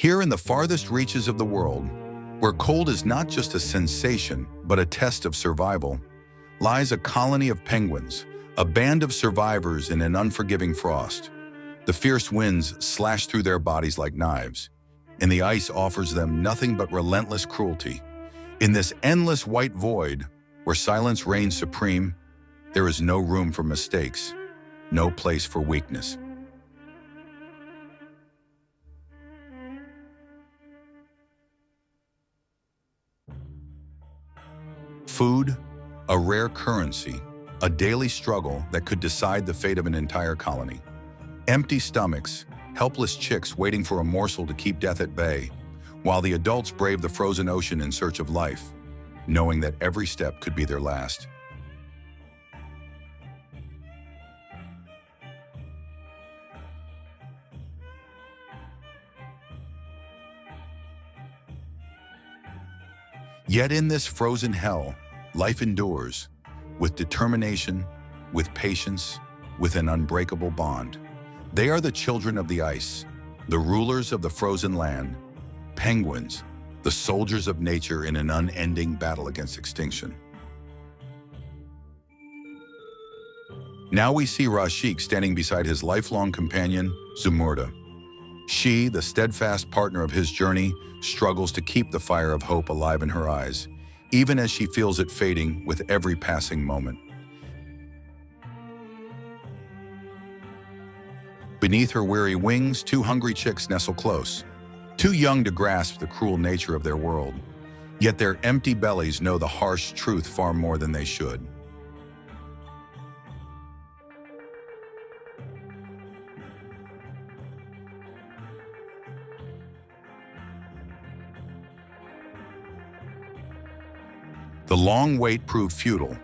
Here in the farthest reaches of the world, where cold is not just a sensation, but a test of survival, lies a colony of penguins, a band of survivors in an unforgiving frost. The fierce winds slash through their bodies like knives, and the ice offers them nothing but relentless cruelty. In this endless white void, where silence reigns supreme, there is no room for mistakes, no place for weakness. Food, a rare currency, a daily struggle that could decide the fate of an entire colony. Empty stomachs, helpless chicks waiting for a morsel to keep death at bay, while the adults brave the frozen ocean in search of life, knowing that every step could be their last. Yet in this frozen hell, life endures, with determination, with patience, with an unbreakable bond. They are the children of the ice, the rulers of the frozen land, penguins, the soldiers of nature in an unending battle against extinction. Now we see Rashiq standing beside his lifelong companion, Zumurda. She, the steadfast partner of his journey, struggles to keep the fire of hope alive in her eyes, even as she feels it fading with every passing moment. Beneath her weary wings, two hungry chicks nestle close, too young to grasp the cruel nature of their world. Yet their empty bellies know the harsh truth far more than they should. The long wait proved futile.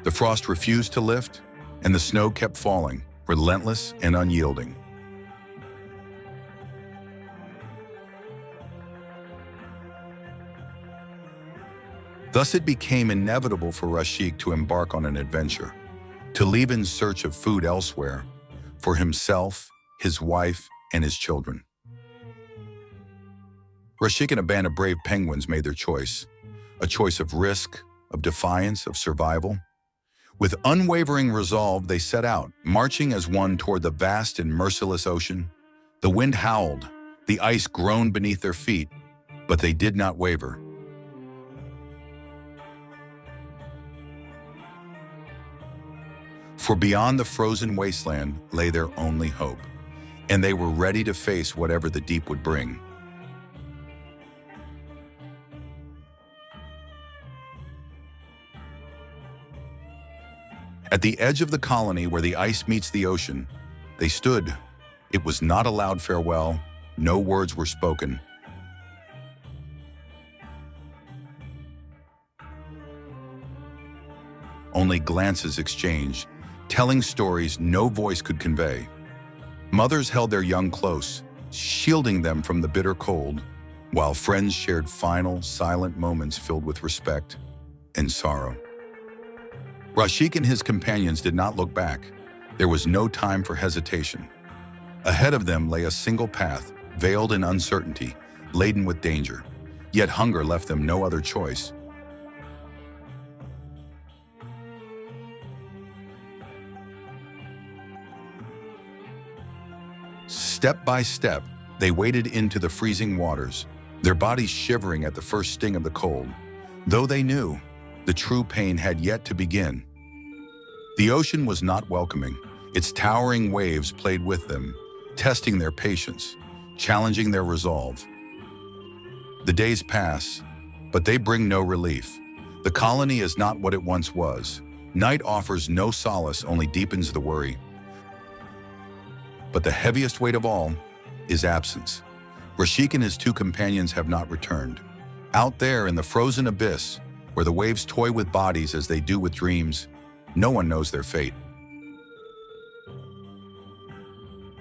The frost refused to lift, and the snow kept falling, relentless and unyielding. Thus it became inevitable for Rashiq to embark on an adventure, to leave in search of food elsewhere, for himself, his wife, and his children. Rashiq and a band of brave penguins made their choice, a choice of risk, of defiance, of survival. With unwavering resolve, they set out, marching as one toward the vast and merciless ocean. The wind howled, the ice groaned beneath their feet, but they did not waver. For beyond the frozen wasteland lay their only hope, and they were ready to face whatever the deep would bring. At the edge of the colony where the ice meets the ocean, they stood. It was not a loud farewell. No words were spoken. Only glances exchanged, telling stories no voice could convey. Mothers held their young close, shielding them from the bitter cold, while friends shared final, silent moments filled with respect and sorrow. Rashiq and his companions did not look back. There was no time for hesitation. Ahead of them lay a single path, veiled in uncertainty, laden with danger. Yet hunger left them no other choice. Step by step, they waded into the freezing waters, their bodies shivering at the first sting of the cold. Though they knew, the true pain had yet to begin. The ocean was not welcoming. Its towering waves played with them, testing their patience, challenging their resolve. The days pass, but they bring no relief. The colony is not what it once was. Night offers no solace, only deepens the worry. But the heaviest weight of all is absence. Rashiq and his two companions have not returned. Out there in the frozen abyss, where the waves toy with bodies as they do with dreams, no one knows their fate.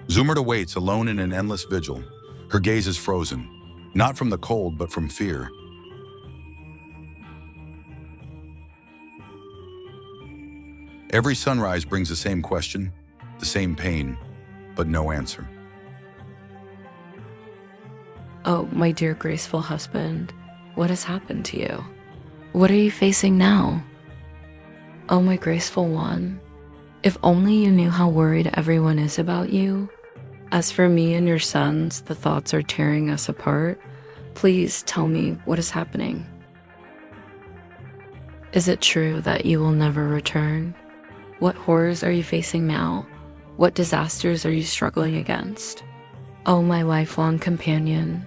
Zumurda waits alone in an endless vigil. Her gaze is frozen, not from the cold, but from fear. Every sunrise brings the same question, the same pain, but no answer. Oh, my dear graceful husband, what has happened to you? What are you facing now? Oh, my graceful one, if only you knew how worried everyone is about you. As for me and your sons, the thoughts are tearing us apart. Please tell me what is happening. Is it true that you will never return? What horrors are you facing now? What disasters are you struggling against? Oh, my lifelong companion.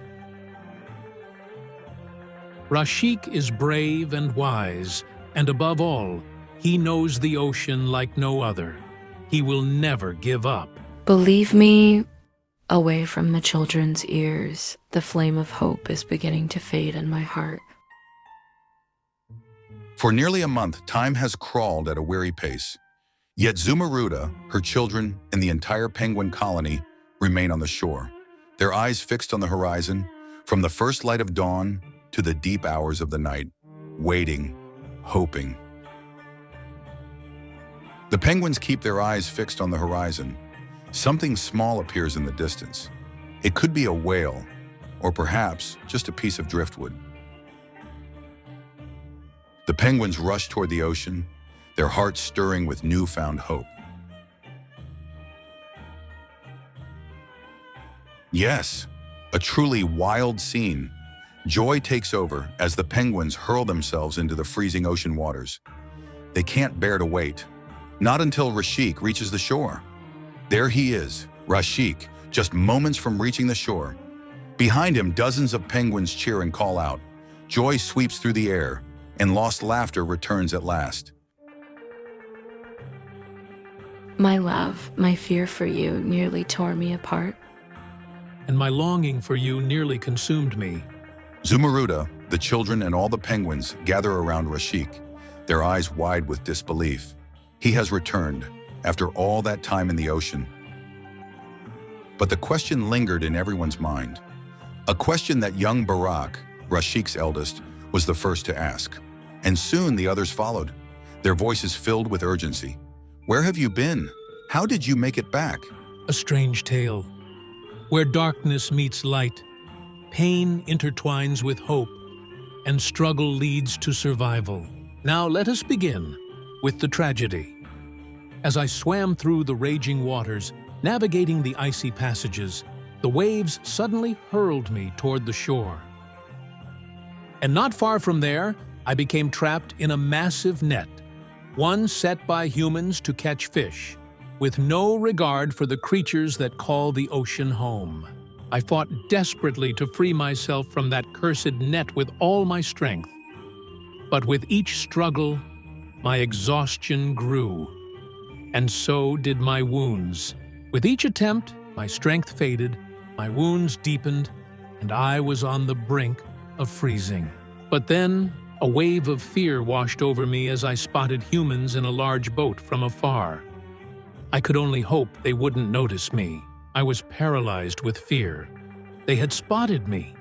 Rashiq is brave and wise, and above all, he knows the ocean like no other. He will never give up. Believe me, away from the children's ears, the flame of hope is beginning to fade in my heart. For nearly a month, time has crawled at a weary pace. Yet Zumurda, her children, and the entire penguin colony remain on the shore, their eyes fixed on the horizon, from the first light of dawn to the deep hours of the night, waiting, hoping. The penguins keep their eyes fixed on the horizon. Something small appears in the distance. It could be a whale, or perhaps just a piece of driftwood. The penguins rush toward the ocean, their hearts stirring with newfound hope. Yes, a truly wild scene. Joy takes over as the penguins hurl themselves into the freezing ocean waters. They can't bear to wait, not until Rashiq reaches the shore. There he is, Rashiq, just moments from reaching the shore. Behind him, dozens of penguins cheer and call out. Joy sweeps through the air, and lost laughter returns at last. My love, my fear for you nearly tore me apart. And my longing for you nearly consumed me. Zumurda, the children, and all the penguins gather around Rashiq, their eyes wide with disbelief. He has returned, after all that time in the ocean. But the question lingered in everyone's mind. A question that young Barq, Rashiq's eldest, was the first to ask. And soon the others followed, their voices filled with urgency. Where have you been? How did you make it back? A strange tale, where darkness meets light, pain intertwines with hope, and struggle leads to survival. Now let us begin with the tragedy. As I swam through the raging waters, navigating the icy passages, the waves suddenly hurled me toward the shore. And not far from there, I became trapped in a massive net, one set by humans to catch fish, with no regard for the creatures that call the ocean home. I fought desperately to free myself from that cursed net with all my strength. But with each struggle, my exhaustion grew, and so did my wounds. With each attempt, my strength faded, my wounds deepened, and I was on the brink of freezing. But then, a wave of fear washed over me as I spotted humans in a large boat from afar. I could only hope they wouldn't notice me. I was paralyzed with fear. They had spotted me.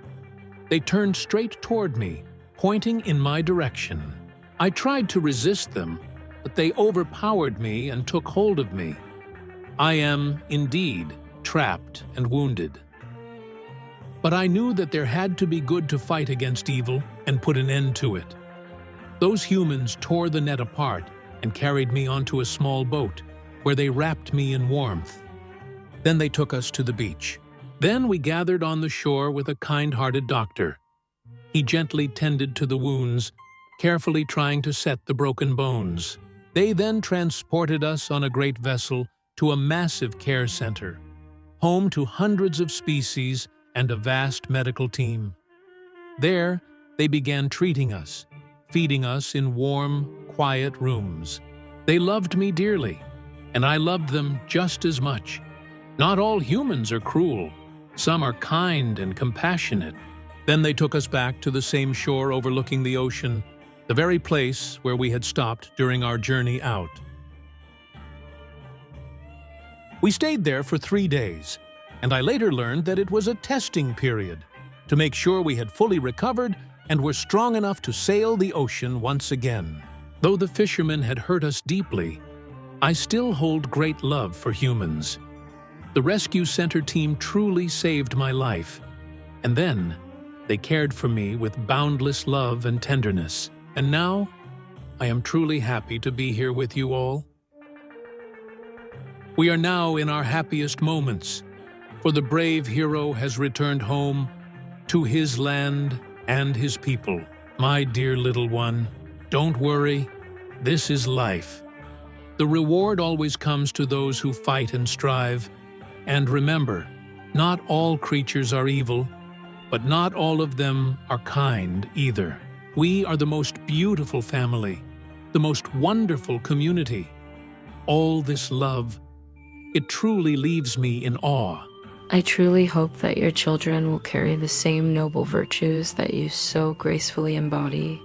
They turned straight toward me, pointing in my direction. I tried to resist them, but they overpowered me and took hold of me. I am, indeed, trapped and wounded. But I knew that there had to be good to fight against evil and put an end to it. Those humans tore the net apart and carried me onto a small boat, where they wrapped me in warmth. Then they took us to the beach. Then we gathered on the shore with a kind-hearted doctor. He gently tended to the wounds, carefully trying to set the broken bones. They then transported us on a great vessel to a massive care center, home to hundreds of species and a vast medical team. There, they began treating us, feeding us in warm, quiet rooms. They loved me dearly, and I loved them just as much. Not all humans are cruel. Some are kind and compassionate. Then they took us back to the same shore overlooking the ocean, the very place where we had stopped during our journey out. We stayed there for 3 days, and I later learned that it was a testing period to make sure we had fully recovered and were strong enough to sail the ocean once again. Though the fishermen had hurt us deeply, I still hold great love for humans. The rescue center team truly saved my life. And then they cared for me with boundless love and tenderness. And now, I am truly happy to be here with you all. We are now in our happiest moments, for the brave hero has returned home to his land and his people. My dear little one, don't worry, this is life. The reward always comes to those who fight and strive. And remember, not all creatures are evil, but not all of them are kind either. We are the most beautiful family, the most wonderful community. All this love, it truly leaves me in awe. I truly hope that your children will carry the same noble virtues that you so gracefully embody.